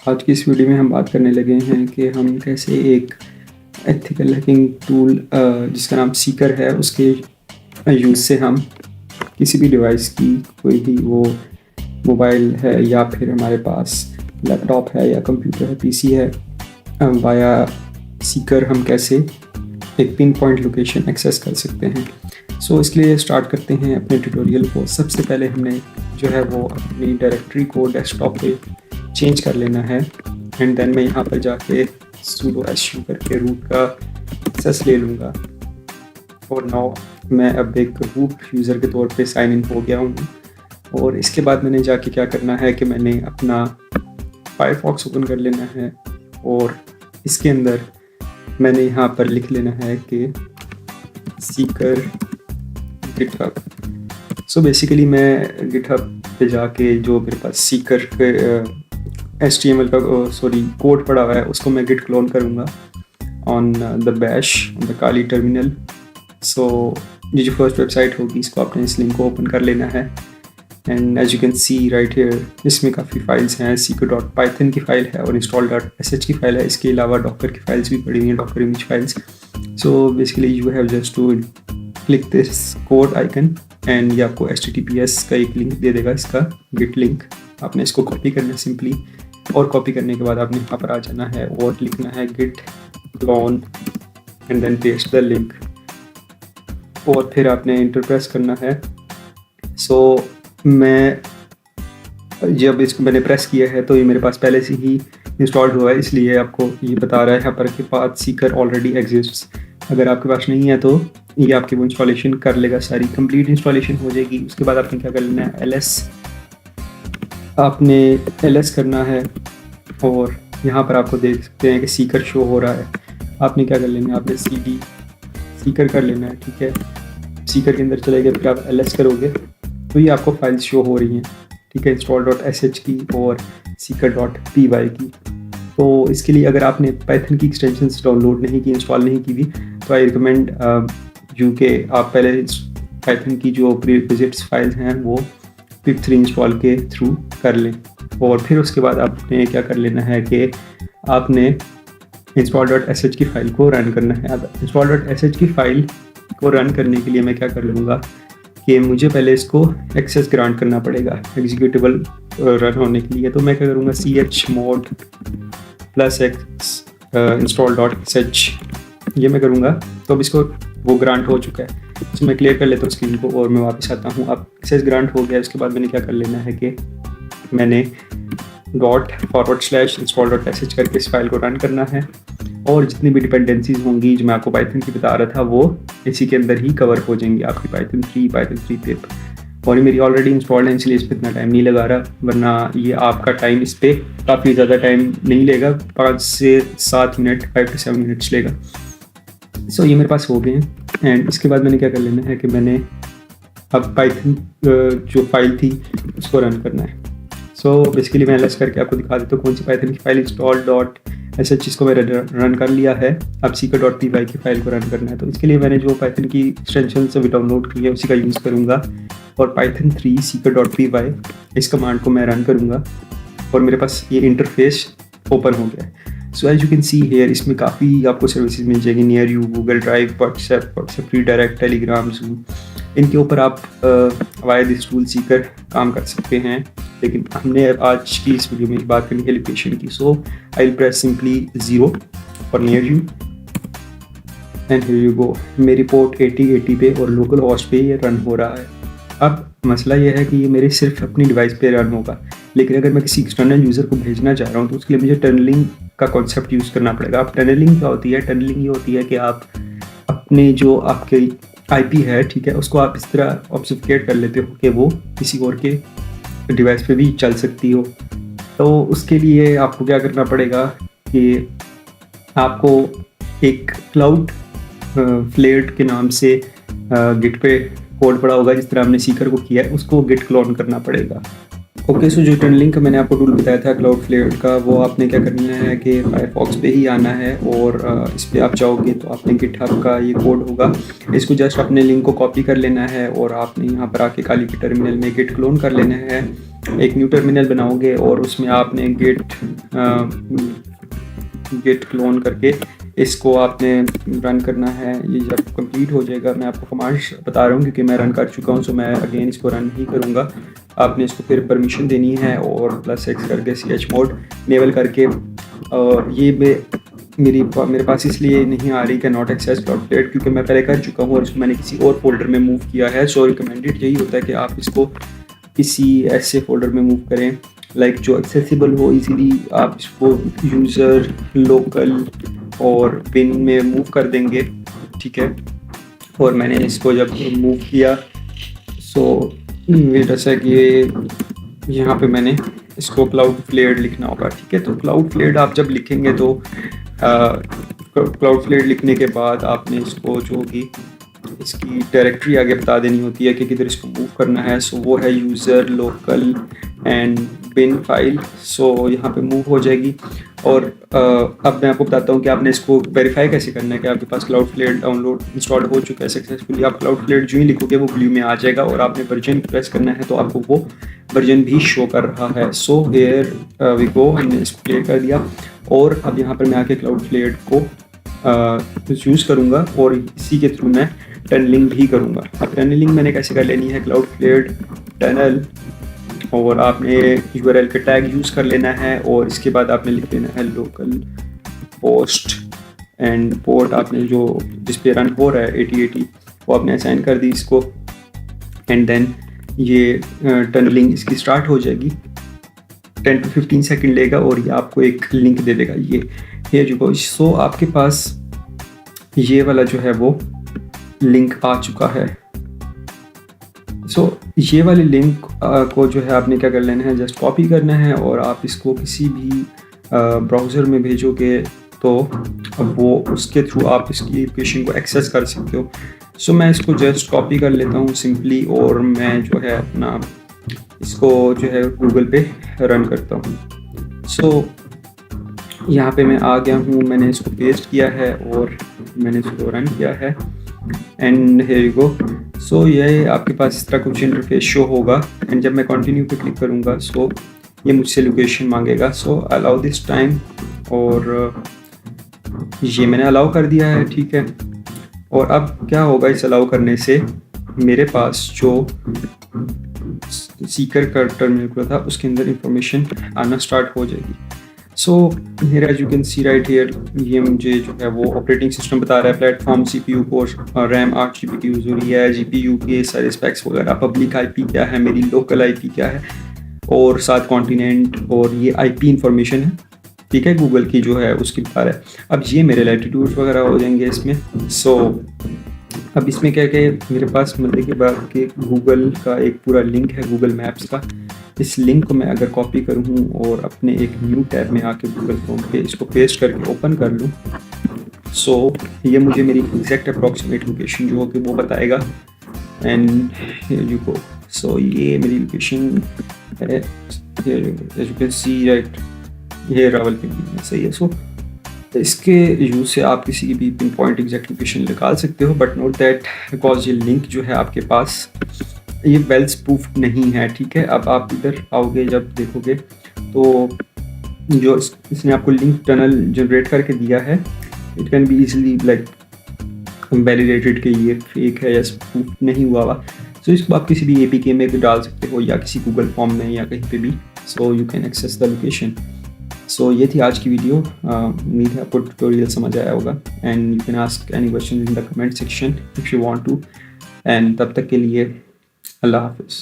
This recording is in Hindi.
आज की इस वीडियो में हम बात करने लगे हैं कि हम कैसे एक एथिकल हैकिंग टूल जिसका नाम सीकर है उसके यूज़ से हम किसी भी डिवाइस की कोई भी वो मोबाइल है या फिर हमारे पास लैपटॉप है या कंप्यूटर है पीसी है वाया सीकर हम कैसे एक पिन पॉइंट लोकेशन एक्सेस कर सकते हैं। इसके लिए स्टार्ट करते हैं अपने ट्यूटोरियल को। सबसे पहले हमने जो है वो अपनी डायरेक्टरी को डेस्कटॉप पे चेंज कर लेना है एंड देन मैं यहाँ पर जाके sudo su करके रूट का एक्सेस ले लूँगा और नाउ मैं अब एक रूट यूज़र के तौर पे साइन इन हो गया हूँ। और इसके बाद मैंने जाके क्या करना है कि मैंने अपना फायरफॉक्स ओपन कर लेना है और इसके अंदर मैंने यहाँ पर लिख लेना है कि सीकर गिटहब। बेसिकली मैं गिटहब पे जाके जो मेरे पास सीकर HTML का कोड पड़ा हुआ है उसको मैं गिट क्लोन करूँगा on the bash on the Kali terminal. ये जो फर्स्ट वेबसाइट होगी इसको आपने इस लिंक को ओपन कर लेना है and as you can see right here इसमें काफ़ी फाइल्स हैं। seeker.python की फ़ाइल है और install.sh की फ़ाइल है। इसके अलावा डॉकर की फाइल्स भी पड़ी हुई हैं, docker image files. Basically you have just to click this code icon and ये आपको HTTPS का एक लिंक दे देगा, इसका गिट लिंक। आपने इसको कॉपी करना है सिंपली और कॉपी करने के बाद आपने यहाँ पर आ जाना है और लिखना है git clone and then paste the link और फिर आपने इंटर प्रेस करना है। मैं जब इसको मैंने प्रेस किया है तो ये मेरे पास पहले से ही इंस्टॉल्ड हुआ है, इसलिए आपको ये बता रहा है यहाँ पर कि पाथ सीकर ऑलरेडी एग्जिस्ट्स। अगर आपके पास नहीं है तो ये आपकी वो इंस्टॉलेशन कर लेगा, सारी कंप्लीट इंस्टॉलेशन हो जाएगी। उसके बाद आपने क्या कर लेना है, ls करना है और यहाँ पर आपको देख सकते हैं कि सीकर शो हो रहा है। आपने क्या कर लेना है, आपने cd सीकर कर लेना है, ठीक है। सीकर के अंदर चले गए, फिर आप ls करोगे तो ये आपको फाइल्स शो हो रही हैं, ठीक है, install.sh की और seeker.py की। तो इसके लिए अगर आपने पाइथन की एक्सटेंशंस डाउनलोड नहीं की, इंस्टॉल नहीं की भी, तो आई रिकमेंड यू के आप पहले पाइथन की जो प्रीरिक्विजिट्स फाइल्स हैं वो pip3 इंस्टॉल के थ्रू कर लें और फिर उसके बाद आपने क्या कर लेना है कि आपने install.sh की फ़ाइल को रन करना है। अब install.sh की फ़ाइल को रन करने के लिए मैं क्या कर लूँगा कि मुझे पहले इसको एक्सेस ग्रांट करना पड़ेगा एग्जीक्यूटेबल रन होने के लिए। तो मैं क्या करूँगा, chmod +x install.sh ये मैं करूँगा। तो अब इसको वो ग्रांट हो चुका है, तो मैं क्लियर कर लेता हूँ स्क्रीन को और मैं वापस आता हूँ। अब एक्सेस ग्रांट हो गया, उसके बाद मैंने क्या कर लेना है कि मैंने $/install.sh करके इस फाइल को रन करना है और जितनी भी डिपेंडेंसीज होंगी जो मैं आपको पाइथन की बता रहा था वो इसी के अंदर ही कवर हो जाएंगी, आपकी पाइथन 3 पिप। और ये मेरी ऑलरेडी इंस्टॉल्ड है इसलिए इस पर इतना टाइम नहीं लगा रहा, वरना ये आपका टाइम इस पर काफ़ी ज़्यादा टाइम नहीं लेगा, 5 से 7 मिनट 5 to 7 मिनट्स लेगा। ये मेरे पास हो गए हैं एंड इसके बाद मैंने क्या कर लेना है कि मैंने अब पाइथन जो फाइल थी उसको रन करना है। बेसिकली मैं ls करके आपको दिखा देता हूँ कौन सी पाइथन की फाइल install.sh इसको मैंने रन कर लिया है। अब seeker.py की फाइल को रन करना है, तो इसके लिए मैंने जो पाइथन की एक्सटेंशन से डाउनलोड की है उसी का यूज़ करूँगा और python 3 seeker.py इस कमांड को मैं रन करूँगा और मेरे पास ये इंटरफेस ओपन हो गया है। As you can see here इसमें काफ़ी आपको सर्विसेज मिल जाएगी, near you, Google Drive, WhatsApp redirect, Telegram, Zoom, इनके ऊपर आप वाया दिस टूल सीकर काम कर सकते हैं। लेकिन हमने आज की इस वीडियो में बात करनी है लोकेशन की। I will press simply 0 for near you and here you go. मेरी पोर्ट 8080 पे और लोकल होस्ट पे ये रन हो रहा है। अब मसला ये है कि ये मेरे सिर्फ अपनी डिवाइस पे रन होगा, लेकिन अगर मैं किसी एक्सटर्नल यूज़र को भेजना चाह रहा हूँ तो उसके लिए मुझे टनलिंग का कॉन्सेप्ट यूज़ करना पड़ेगा। अब टनलिंग क्या होती है? टनलिंग ये होती है कि आप अपने जो आपके IP है, ठीक है, उसको आप इस तरह ऑब्फस्केट कर लेते हो कि वो किसी और के डिवाइस पे भी चल सकती हो। तो उसके लिए आपको क्या करना पड़ेगा कि आपको एक क्लाउड फ्लेयर के नाम से गिट पे कोड पड़ा होगा, जिस तरह हमने सीकर को किया है उसको गिट क्लोन करना पड़ेगा। ओके, जो टनलिंग का मैंने आपको टूल बताया था क्लाउड फ्लेयर का, वो आपने क्या करना है कि फायरफॉक्स पे ही आना है और इस पर आप जाओगे तो आपने गिटहब का ये कोड होगा, इसको जस्ट अपने लिंक को कॉपी कर लेना है और आपने यहाँ पर आके काली के टर्मिनल में गिट क्लोन कर लेना है एक न्यू टर्मिनल बनाओगे और उसमें आपने गिट क्लोन करके इसको आपने रन करना है। ये जब कंप्लीट हो जाएगा, मैं आपको कमांड्स बता रहा हूँ क्योंकि मैं रन कर चुका हूँ, सो मैं अगेन इसको रन नहीं करूँगा। आपने इसको फिर परमिशन देनी है और +X करके chmod इनेबल करके ये मेरे पास इसलिए नहीं आ रही कि नॉट एक्सेस Cloudflare क्योंकि मैं पहले कर चुका हूँ और इसको मैंने किसी और फोल्डर में मूव किया है। सो रिकमेंडेड यही होता है कि आप इसको किसी ऐसे फोल्डर में मूव करें लाइक जो एक्सेसिबल हो इजीली। आप इसको यूज़र, लोकल और बिन में मूव कर देंगे, ठीक है। और मैंने इसको जब मूव किया सो जैसा कि यहाँ पे मैंने इसको Cloudflare लिखना होगा, ठीक है। तो Cloudflare आप जब लिखेंगे तो Cloudflare लिखने के बाद आपने इसको जो कि इसकी डायरेक्टरी आगे बता देनी होती है कि किधर इसको मूव करना है। सो वो है user, local and bin file. So यहाँ पे मूव हो जाएगी। और अब मैं आपको बताता हूँ कि आपने इसको वेरीफाई कैसे करना है कि आपके पास Cloudflare डाउनलोड इंस्टॉल हो चुका है सक्सेसफुली। आप Cloudflare जो ही लिखोगे वो ब्लू में आ जाएगा और आपने वर्जन प्रेस करना है तो आपको वो वर्जन भी शो कर रहा है। सो हियर वी गो, हमने इसको क्लियर कर दिया और अब यहाँ पर मैं आके Cloudflare को यूज़ करूँगा और इसी के थ्रू मैं टनलिंग भी करूँगा। अब टनलिंग मैंने कैसे कर लेनी है, Cloudflare टनल और आपने URL का टैग यूज़ कर लेना है और इसके बाद आपने लिख लेना है लोकल पोस्ट एंड पोर्ट आपने जो जिस पे रन हो रहा है 8080 वो आपने असाइन कर दी इसको एंड देन ये टनलिंग इसकी स्टार्ट हो जाएगी। 10 to 15 सेकंड लेगा और ये आपको एक लिंक दे देगा। ये जो सो आपके पास ये वाला जो है वो लिंक आ चुका है। सो ये वाले लिंक को जो है आपने क्या कर लेना है, जस्ट कॉपी करना है और आप इसको किसी भी ब्राउज़र में भेजोगे तो वो उसके थ्रू आप इसकी एप्लीकेशन को एक्सेस कर सकते हो। सो मैं इसको जस्ट कॉपी कर लेता हूँ सिंपली और मैं जो है अपना इसको जो है गूगल पे रन करता हूँ। सो यहाँ पे मैं आ गया हूँ, मैंने इसको पेस्ट किया है और मैंने इसको रन किया है एंड हियर यू गो। सो ये आपके पास इस तरह कुछ इंटरफेस शो होगा एंड जब मैं कंटिन्यू पे क्लिक करूँगा सो ये मुझसे लोकेशन मांगेगा। सो अलाउ दिस टाइम और ये मैंने अलाउ कर दिया है, ठीक है। और अब क्या होगा, इस अलाउ करने से मेरे पास जो सीकर का टर्मिनल खुला था उसके अंदर इंफॉर्मेशन आना स्टार्ट हो जाएगी। So here as you can see right here, ये मुझे जो है वो ऑपरेटिंग सिस्टम बता रहा है, platform, CPU core, RAM 8 GB की यूज़ हो रही है, GPU के सारे स्पेक्स वगैरह, पब्लिक IP क्या है, मेरी लोकल IP क्या है और 7 कॉन्टिनेंट और ये IP इंफॉर्मेशन है, ठीक है, गूगल की जो है उसकी बता रहा है। अब ये मेरे लैटिट्यूड वगैरह हो जाएंगे इसमें। सो अब इसमें क्या है, मेरे पास मतलब के बाद के गूगल का एक पूरा लिंक है गूगल मैप्स का। इस लिंक को मैं अगर कॉपी करूँ और अपने एक न्यू टैब में आके गूगल क्रोम पे इसको पेस्ट करके ओपन कर लूँ सो ये मुझे मेरी एग्जैक्ट अप्रॉक्सीमेट लोकेशन जो हो कि वो बताएगा एंड यू गो। सो ये मेरी लोकेशन है, यू कैन सी राइट, ये रावलपिंडी में सही है। सो इसके यूज़ से आप किसी की भी पिन पॉइंट एग्जैक्ट लोकेशन निकाल सकते हो, बट नोट दैट बिकॉज ये लिंक जो है आपके पास ये वेल स्पूफ्ड नहीं है, ठीक है। अब आप इधर आओगे, जब देखोगे तो जो इसने आपको लिंक टनल जनरेट करके दिया है, it can be easily like validated कि ये फेक है या स्पूफ नहीं हुआ हुआ। सो इसको आप किसी भी APK में भी डाल सकते हो या किसी गूगल फॉर्म में या कहीं पे भी। So you can access the location. So ये थी आज की वीडियो। उम्मीद है आपको ट्यूटोरियल समझ आया होगा and you can ask any question in the comment section if you want to. And तब तक के लिए अल्लाह हाफिज़।